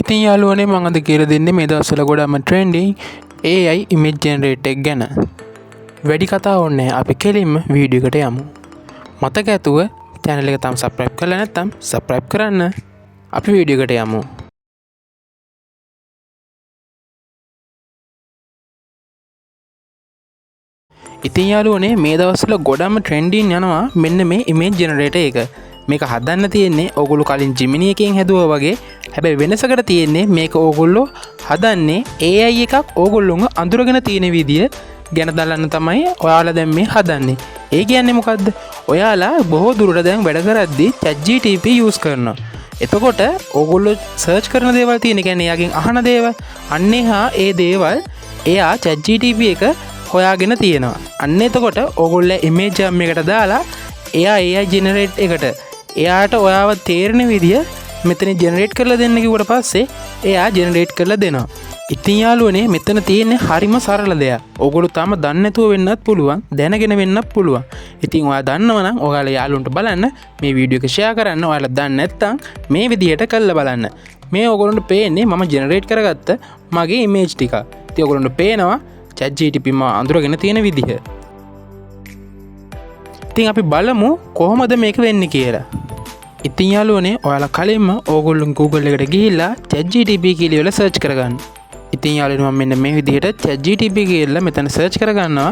ඉතින් යාළුවනේ මම අද කියලා දෙන්නේ මේ දවස්වල ගොඩාම ට්‍රෙන්ඩින් AI image generator එක ගැන. වැඩි කතා ඕනේ නැහැ. අපි කෙලින්ම වීඩියෝ එකට යමු. මතක ඇතුව channel එක තාම subscribe කරලා නැත්නම් subscribe කරන්න. අපි වීඩියෝ එකට යමු. ඉතින් යාළුවනේ මේ දවස්වල ගොඩාම ට්‍රෙන්ඩින් යනවා මෙන්න මේ image generator එක. මේක හදන්න තියෙන්නේ ඕගොල්ලෝ කලින් Gemini එකෙන් හැදුවා වගේ. හැබැයි වෙනසකට තියෙන්නේ මේක ඕගොල්ලෝ හදන්නේ AI එකක් ඕගොල්ලෝම අඳුරගෙන තියෙන විදිය ගැන දාන්න තමයි ඔයාලා දැන් මේ හදන්නේ. ඒ කියන්නේ මොකද්ද? ඔයාලා බොහෝ දුරට දැන් වැඩ කරද්දී ChatGPT use කරනවා. එතකොට ඕගොල්ලෝ සර්ච් කරන දේවල් තියෙන කියන්නේ එයාගෙන් අහන දේවල්. අන්නේහා ඒ දේවල් එයා ChatGPT එක හොයාගෙන තියෙනවා. අන්න එතකොට ඕගොල්ලෝ image එකකට දාලා එයා AI generate එකට එයාට ඔයාව තේරෙන විදිය මෙතන ජෙනරේට් කරලා දෙන්න කිව්වට පස්සේ එයා ජෙනරේට් කරලා දෙනවා. ඉතින් යාළුවනේ මෙතන තියෙන්නේ හරිම සරල දෙයක්. ඕගොල්ලෝ තාම දන්නේ නැතුව වෙන්නත් පුළුවන්, දැනගෙන වෙන්නත් පුළුවන්. ඉතින් ඔයා දන්නවනම් ඔයාලා යාළුවන්ට බලන්න, මේ වීඩියෝ එක ෂෙයා කරන්න. ඔයාලා දන්නේ නැත්නම් මේ විදියට කරලා බලන්න. මේ ඕගොල්ලන්ට පේන්නේ මම ජෙනරේට් කරගත්ත මගේ ඉමේජ් ටික. ඉතින් ඕගොල්ලන්ට පේනවා ChatGPT මම අඳුරගෙන තියෙන විදිහ. ඉතින් අපි බලමු කොහොමද මේක වෙන්නේ කියලා. ඉතින් යාළුවනේ ඔයාලා කලින්ම ඕගොල්ලෝ Google එකට ගිහිල්ලා ChatGPT කියලා වල සර්ච් කරගන්න. ඉතින් යාළුවනේ මම මෙන්න මේ විදිහට ChatGPT කියලා මෙතන සර්ච් කරගන්නවා.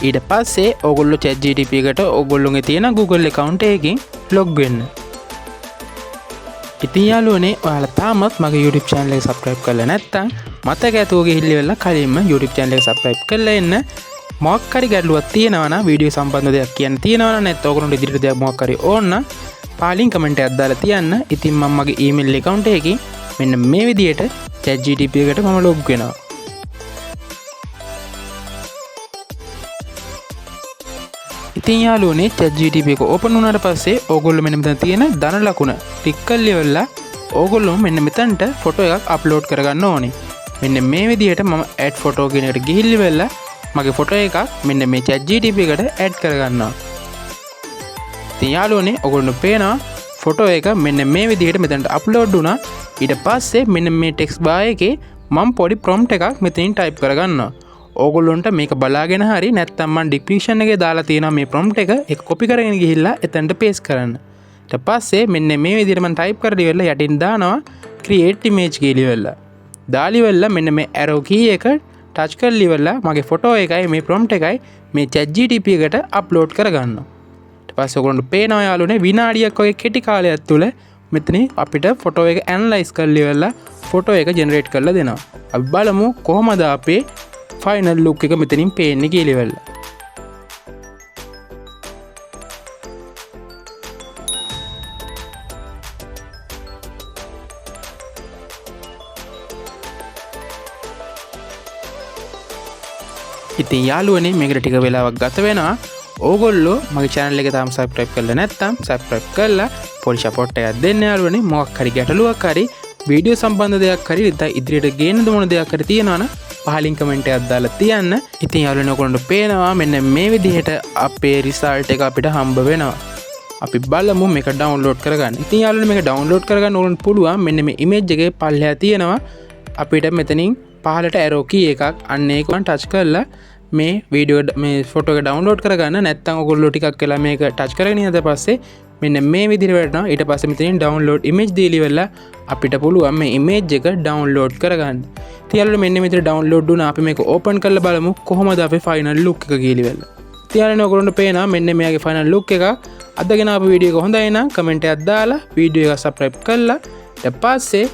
ඊට පස්සේ ඕගොල්ලෝ ChatGPT එකට ඕගොල්ලෝගේ තියෙන Google account එකකින් log වෙන්න. ඉතින් යාළුවනේ ඔයාලා තාමත් මගේ YouTube channel එක subscribe කරලා නැත්නම් මතක ඇතුව ගිහිල්ලා කලින්ම YouTube channel එක subscribe කරලා එන්න. මොකක් හරි ගැටලුවක් තියෙනවා නම් වීඩියෝ සම්බන්ධ දෙයක් කියන්න තියෙනවා නම් නැත්නම් ඔයගොල්ලෝ ඉදිරියට දෙයක් මොකක් හරි ඕන නම් පාලින් කමෙන්ට් එකක් දාලා තියන්න. ඉතින් මම මගේ ඊමේල් account එකකින් මෙන්න මේ විදියට ChatGPT එකට මම log වෙනවා. ඉතින් යාළුවනේ ChatGPT එක open වුණාට පස්සේ ඕගොල්ලෝ මෙන්න මෙතන තියෙන ධන ලකුණ ටික් කරලා ඉවරලා ඕගොල්ලෝ මෙන්න මෙතනට ෆොටෝ එකක් අප්ලෝඩ් කරගන්න ඕනේ. මෙන්න මේ විදියට මම add photo කියන එකට ගිහිල්ලා ඉවරලා මගේ ෆොටෝ එකක් මෙන්න මේ ChatGPT එකට add කරගන්නවා. ඉතින් යාළුවනේ ඔයගොල්ලෝ පේනවා ෆොටෝ එක මෙන්න මේ විදිහට මෙතනට අප්ලෝඩ් වුණා. ඊට පස්සේ මෙන්න මේ ටෙක්ස්ට් බාර් එකේ මම පොඩි ප්‍රොම්ප්ට් එකක් මෙතනින් ටයිප් කරගන්නවා. ඕගොල්ලොන්ට මේක බලාගෙන හරි නැත්නම් මම ඩිස්ක්‍රිප්ෂන් එකේ දාලා තියෙනවා මේ ප්‍රොම්ප්ට් එක ඒක කොපි කරගෙන ගිහිල්ලා එතනට පේස්ට් කරන්න. ඊට පස්සේ මෙන්න මේ විදිහට මම ටයිප් කරලා ඉවරලා යටින් දානවා create image කියලා ඉවරලා. දාලා ඉවරලා මෙන්න මේ arrow key එක ටච් කරලා ඉවරලා මගේ ෆොටෝ එකයි මේ ප්‍රොම්ප්ට් එකයි මේ ChatGPT එකට අප්ලෝඩ් කරගන්නවා. ඊට පස්සේ ඔයගොල්ලන්ට පේනවා යාළුවනේ විනාඩියක් වගේ කෙටි කාලයක් තුල මෙතන අපිට ෆොටෝ එක ඇනලයිස් කරලා ඉවරලා ෆොටෝ එක ජෙනරේට් කරලා දෙනවා. අපි බලමු කොහොමද අපේ ෆයිනල් ලුක් එක මෙතනින් පේන්නේ කියලා ඉවරලා. ඉතින් යාළුවනේ මේකට ටික වෙලාවක් ගත වෙනවා. ඕගොල්ලෝ මගේ channel එක තාම subscribe කරලා නැත්නම් subscribe කරලා පොඩි support එකක් දෙන්න යාළුවනේ. මොකක් හරි ගැටලුවක් හරි වීඩියෝ සම්බන්ධ දෙයක් හරි නැත්නම් ඉදිරියට ගේන්න ඕන දෙයක් හරි තියෙනවා නම් පහලින් කමෙන්ට් එකක් දාලා තියන්න. ඉතින් යාළුවනේ ඔයගොල්ලන්ට පේනවා මෙන්න මේ විදිහට අපේ result එක අපිට හම්බ වෙනවා. අපි බලමු මේක download කරගන්න. ඉතින් යාළුවනේ මේක download කරගන්න ඕගොල්ලන්ට පුළුවන්. මෙන්න මේ image එකේ පල්ලෙහා තියෙනවා අපිට මෙතනින් පහලට arrow key එකක් අන්න ඒක ටච් කරලා මේ වීඩියෝ මේ ෆොටෝ එක ඩවුන්ලෝඩ් කරගන්න. නැත්නම් ඔයගොල්ලෝ ටිකක් වෙලා මේක ටච් කරගෙන ඉඳලා පස්සේ මෙන්න මේ විදිහට වැටෙනවා. ඊට පස්සේ මෙතනින් ඩවුන්ලෝඩ් ඉමේජ් දීලා ඉවරලා අපිට පුළුවන් මේ ඉමේජ් එක ඩවුන්ලෝඩ් කරගන්න. ඉතින් යාළුවෝ මෙන්න මෙතන ඩවුන්ලෝඩ් වුණා. අපි මේක ඕපන් කරලා බලමු කොහොමද අපේ ෆයිනල් ලුක් එක කියලා ඉවරලා. ඉතින් යාළුවෝ ඔයගොල්ලන්ට පේනවා මෙන්න මෙයාගේ ෆයිනල් ලුක් එක. අදගෙන ආපු වීඩියෝ එක හොඳයි නම් කමෙන්ට් එකක් දාලා වීඩියෝ එක සබ්ස්ක්‍රයිබ් කරලා ඊට පස්සේ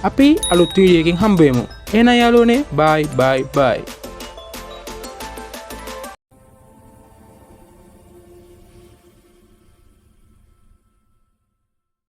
අපි අලුත් වීඩියෝ එකකින් හම්බ වෙමු. එහෙනම් යාළුවනේ bye bye bye.